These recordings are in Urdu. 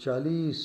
40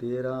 13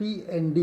PND,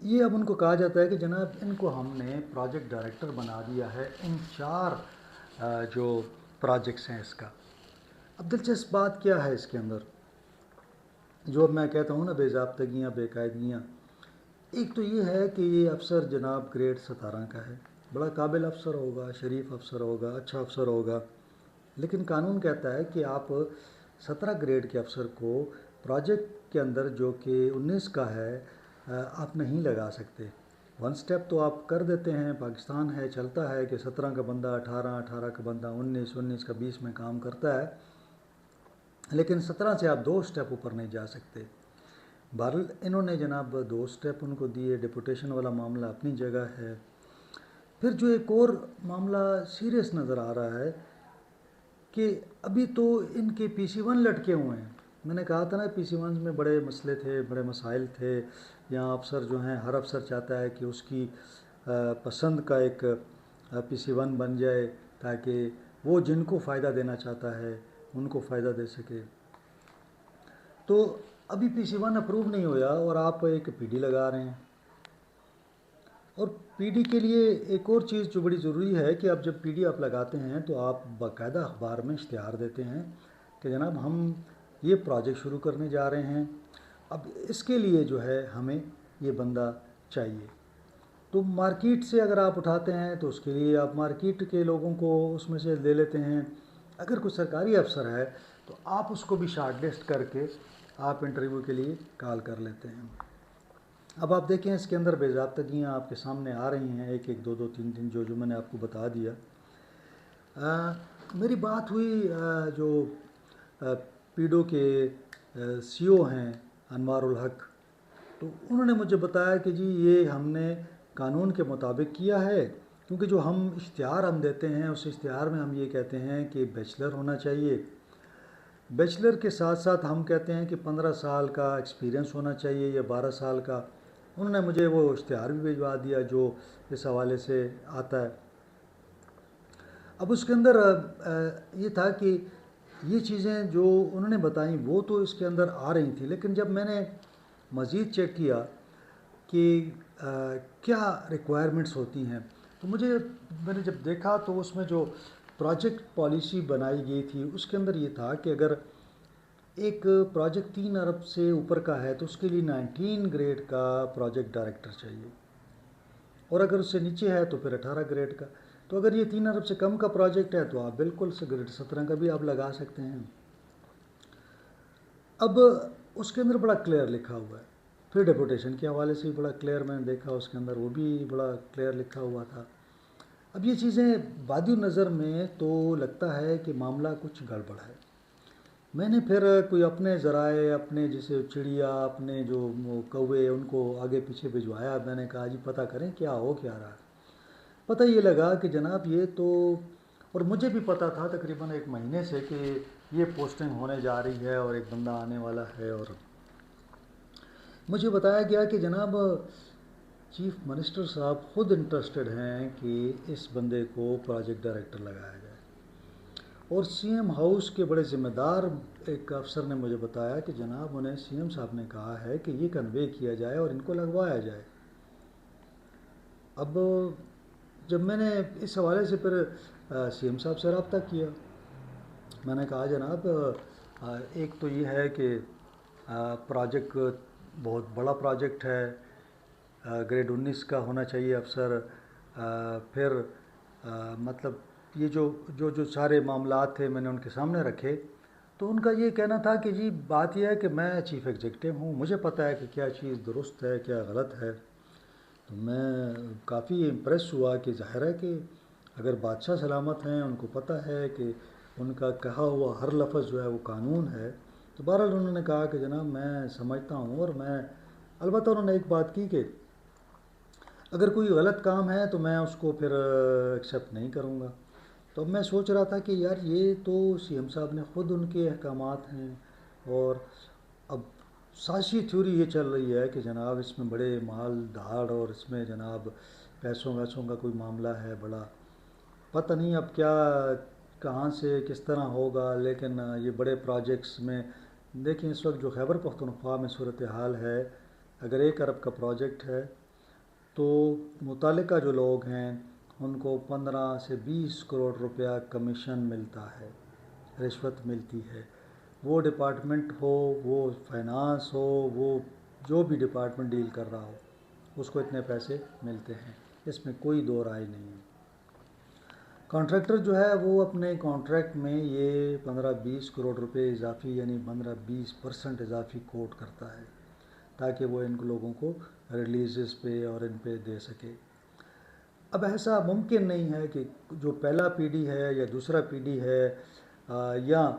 یہ اب ان کو کہا جاتا ہے کہ جناب ان کو ہم نے پروجیکٹ ڈائریکٹر بنا دیا ہے ان 4 جو پروجیکٹس ہیں اس کا۔ اب دلچسپ بات کیا ہے اس کے اندر، جو اب میں کہتا ہوں نا بے ضابطگیاں بے قاعدگیاں، ایک تو یہ ہے کہ یہ افسر جناب گریڈ 17 کا ہے، بڑا قابل افسر ہوگا، شریف افسر ہوگا، اچھا افسر ہوگا، لیکن قانون کہتا ہے کہ آپ 17 گریڈ کے افسر کو پروجیکٹ کے اندر جو کہ 19 کا ہے آپ نہیں لگا سکتے۔ 1 سٹیپ تو آپ کر دیتے ہیں، پاکستان ہے چلتا ہے کہ 17 کا بندہ 18، 18 کا بندہ 19، 19 کا 20 میں کام کرتا ہے، لیکن 17 سے آپ 2 سٹیپ اوپر نہیں جا سکتے۔ بہرحال انہوں نے جناب 2 سٹیپ ان کو دیے، ڈپوٹیشن والا معاملہ اپنی جگہ ہے۔ پھر جو ایک اور معاملہ سیریس نظر آ رہا ہے کہ ابھی تو ان کے PC1 لٹکے ہوئے ہیں۔ میں نے کہا تھا نا PC1 میں بڑے مسئلے تھے، بڑے مسائل تھے، یہاں افسر جو ہیں ہر افسر چاہتا ہے کہ اس کی پسند کا ایک PC1 بن جائے تاکہ وہ جن کو فائدہ دینا چاہتا ہے ان کو فائدہ دے سکے۔ تو ابھی PC1 اپروو نہیں ہوا اور آپ ایک PD لگا رہے ہیں، اور PD کے لیے ایک اور چیز جو بڑی ضروری ہے کہ آپ جب PD آپ لگاتے ہیں تو آپ باقاعدہ اخبار میں اشتہار دیتے ہیں کہ جناب ہم یہ پروجیکٹ شروع کرنے جا رہے ہیں، اب اس کے لیے جو ہے ہمیں یہ بندہ چاہیے۔ تو مارکیٹ سے اگر آپ اٹھاتے ہیں تو اس کے لیے آپ مارکیٹ کے لوگوں کو اس میں سے لے لیتے ہیں، اگر کوئی سرکاری افسر ہے تو آپ اس کو بھی شارٹ لسٹ کر کے آپ انٹرویو کے لیے کال کر لیتے ہیں۔ اب آپ دیکھیں اس کے اندر بے ضابطگیاں آپ کے سامنے آ رہی ہیں، ایک ایک 2 2 3 3 جو میں نے آپ کو بتا دیا۔ میری بات ہوئی جو پیڈو کے CO ہیں انوار الحق، تو انہوں نے مجھے بتایا کہ جی یہ ہم نے قانون کے مطابق کیا ہے، کیونکہ جو ہم اشتہار ہم دیتے ہیں اس اشتہار میں ہم یہ کہتے ہیں کہ بیچلر ہونا چاہیے، بیچلر کے ساتھ ساتھ ہم کہتے ہیں کہ 15 سال کا ایکسپیرینس ہونا چاہیے یا 12 سال کا۔ انہوں نے مجھے وہ اشتہار بھی بھیجوا دیا جو اس حوالے سے آتا ہے۔ اب اس کے اندر یہ تھا کہ یہ چیزیں جو انہوں نے بتائیں وہ تو اس کے اندر آ رہی تھیں، لیکن جب میں نے مزید چیک کیا کہ کیا ریکوائرمنٹس ہوتی ہیں تو میں نے جب دیکھا تو اس میں جو پروجیکٹ پالیسی بنائی گئی تھی اس کے اندر یہ تھا کہ اگر ایک پروجیکٹ 3 ارب سے اوپر کا ہے تو اس کے لیے 19 گریڈ کا پروجیکٹ ڈائریکٹر چاہیے، اور اگر اس سے نیچے ہے تو پھر 18 گریڈ کا۔ تو اگر یہ 3 ارب سے کم کا پروجیکٹ ہے تو آپ بالکل سے گریڈ 17 کا بھی آپ لگا سکتے ہیں۔ اب اس کے اندر بڑا کلیئر لکھا ہوا ہے، پھر ڈیپوٹیشن کے حوالے سے بھی بڑا کلیئر میں نے دیکھا، اس کے اندر وہ بھی بڑا کلیئر لکھا ہوا تھا۔ اب یہ چیزیں بادی نظر میں تو لگتا ہے کہ معاملہ کچھ گڑبڑ ہے۔ میں نے پھر کوئی اپنے ذرائع، اپنے جیسے چڑیا، اپنے جو کوے، ان کو آگے پیچھے بھجوایا، میں نے کہا جی پتہ کریں کیا ہو کیا رہا ہے۔ پتہ یہ لگا کہ جناب یہ تو، اور مجھے بھی پتہ تھا تقریباً 1 مہینے سے کہ یہ پوسٹنگ ہونے جا رہی ہے اور ایک بندہ آنے والا ہے، اور مجھے بتایا گیا کہ جناب چیف منسٹر صاحب خود انٹرسٹڈ ہیں کہ اس بندے کو پروجیکٹ ڈائریکٹر لگایا جائے، اور CM ہاؤس کے بڑے ذمہ دار ایک افسر نے مجھے بتایا کہ جناب انہیں CM صاحب نے کہا ہے کہ یہ کنوے کیا جائے اور ان کو لگوایا جائے۔ اب جب میں نے اس حوالے سے پھر CM صاحب سے رابطہ کیا، میں نے کہا جناب ایک تو یہ ہے کہ پروجیکٹ بہت بڑا پروجیکٹ ہے، گریڈ 19 کا ہونا چاہیے افسر، پھر مطلب یہ جو سارے معاملات تھے میں نے ان کے سامنے رکھے، تو ان کا یہ کہنا تھا کہ جی بات یہ ہے کہ میں چیف ایگزیکٹو ہوں، مجھے پتہ ہے کہ کیا چیز درست ہے کیا غلط ہے۔ تو میں کافی امپریس ہوا کہ ظاہر ہے کہ اگر بادشاہ سلامت ہیں، ان کو پتہ ہے کہ ان کا کہا ہوا ہر لفظ جو ہے وہ قانون ہے، تو بہرحال انہوں نے کہا کہ جناب میں سمجھتا ہوں، اور میں البتہ انہوں نے ایک بات کی کہ اگر کوئی غلط کام ہے تو میں اس کو پھر ایکسیپٹ نہیں کروں گا۔ تو اب میں سوچ رہا تھا کہ یار یہ تو CM صاحب نے خود ان کے احکامات ہیں، اور اب سازشی تھیوری یہ چل رہی ہے کہ جناب اس میں بڑے مال دھاڑ، اور اس میں جناب پیسوں ویسوں کا کوئی معاملہ ہے بڑا، پتہ نہیں اب کیا کہاں سے کس طرح ہوگا، لیکن یہ بڑے پروجیکٹس میں دیکھیں اس وقت جو خیبر پختونخوا میں صورتحال ہے، اگر 1 ارب کا پروجیکٹ ہے تو متعلقہ جو لوگ ہیں ان کو 15 سے 20 کروڑ روپیہ کمیشن ملتا ہے، رشوت ملتی ہے۔ وہ ڈپارٹمنٹ ہو، وہ فائنانس ہو، وہ جو بھی ڈپارٹمنٹ ڈیل کر رہا ہو، اس کو اتنے پیسے ملتے ہیں، اس میں کوئی دو رائے نہیں ہے۔ کانٹریکٹر جو ہے وہ اپنے کانٹریکٹ میں یہ 15-20 کروڑ روپے اضافی، یعنی 15-20% اضافی کوٹ کرتا ہے تاکہ وہ ان لوگوں کو ریلیزز پہ اور ان پہ دے سکے۔ اب ایسا ممکن نہیں ہے کہ جو پہلا پی ڈی ہے یا دوسرا پی ڈی ہے یا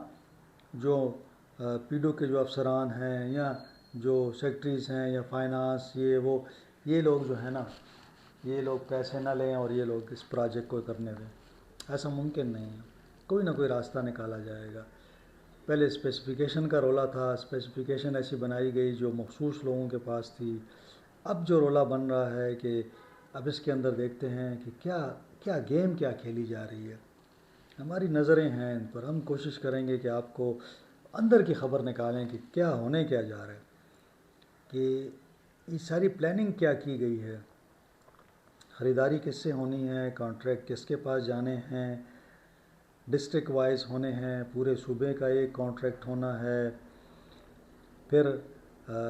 جو پی ڈی او کے جو افسران ہیں یا جو سیکٹریز ہیں یا فائنانس یہ لوگ جو ہے نا، یہ لوگ پیسے نہ لیں اور یہ لوگ اس پروجیکٹ کو کرنے دیں، ایسا ممکن نہیں ہے۔ کوئی نہ کوئی راستہ نکالا جائے گا۔ پہلے اسپیسیفیکیشن کا رولا تھا، اسپیسیفیکیشن ایسی بنائی گئی جو مخصوص لوگوں کے پاس تھی۔ اب جو رولا بن رہا ہے کہ اب اس کے اندر دیکھتے ہیں کہ کیا گیم کیا کھیلی جا رہی ہے۔ ہماری نظریں ہیں ان پر، ہم کوشش کریں گے کہ آپ کو اندر کی خبر نکالیں کہ کیا ہونے کیا جا رہا ہے، کہ یہ ساری پلاننگ کیا کی گئی ہے، خریداری کس سے ہونی ہے، کانٹریکٹ کس کے پاس جانے ہیں، ڈسٹرکٹ وائز ہونے ہیں، پورے صوبے کا ایک کانٹریکٹ ہونا ہے، پھر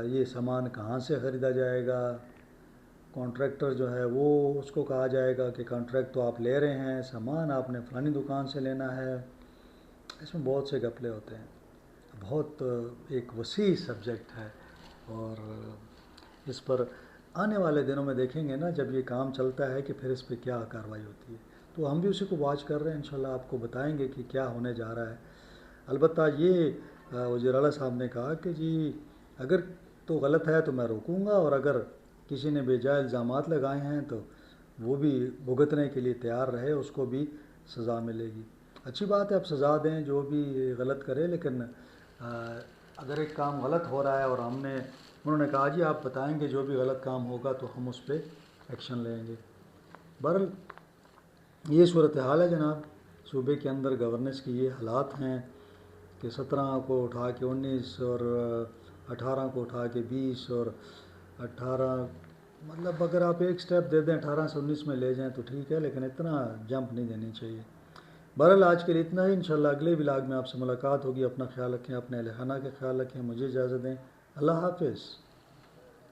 یہ سامان کہاں سے خریدا جائے گا، کانٹریکٹر جو ہے وہ اس کو کہا جائے گا کہ کانٹریکٹ تو آپ لے رہے ہیں، سامان آپ نے فلانی دکان سے لینا ہے۔ اس میں بہت سے گپلے ہوتے ہیں، بہت ایک وسیع سبجیکٹ ہے، اور اس پر آنے والے دنوں میں دیکھیں گے نا، جب یہ کام چلتا ہے کہ پھر اس پہ کیا کارروائی ہوتی ہے، تو ہم بھی اسی کو واچ کر رہے ہیں، انشاءاللہ آپ کو بتائیں گے کہ کیا ہونے جا رہا ہے۔ البتہ یہ وزیر اعلیٰ صاحب نے کہا کہ جی اگر تو غلط ہے تو میں روکوں گا، اور اگر کسی نے بے جائے الزامات لگائے ہیں تو وہ بھی بھگتنے کے لیے تیار رہے، اس کو بھی سزا ملے گی۔ اچھی بات ہے، اب سزا دیں جو بھی غلط کرے، لیکن اگر ایک کام غلط ہو رہا ہے اور انہوں نے کہا جی آپ بتائیں گے جو بھی غلط کام ہوگا تو ہم اس پہ ایکشن لیں گے۔ بہرحال یہ صورتحال ہے جناب، صوبے کے اندر گورننس کی یہ حالات ہیں کہ 17 کو اٹھا کے 19 اور 18 کو اٹھا کے 20 اور 18، مطلب اگر آپ ایک سٹیپ دے دیں 18 سے 19 میں لے جائیں تو ٹھیک ہے، لیکن اتنا جمپ نہیں دینی چاہیے۔ بہرحال آج کے لیے اتنا ہی، انشاءاللہ اگلے ولاگ میں آپ سے ملاقات ہوگی۔ اپنا خیال رکھیں، اپنے اہل خانہ کا خیال رکھیں، مجھے اجازت دیں، اللہ حافظ۔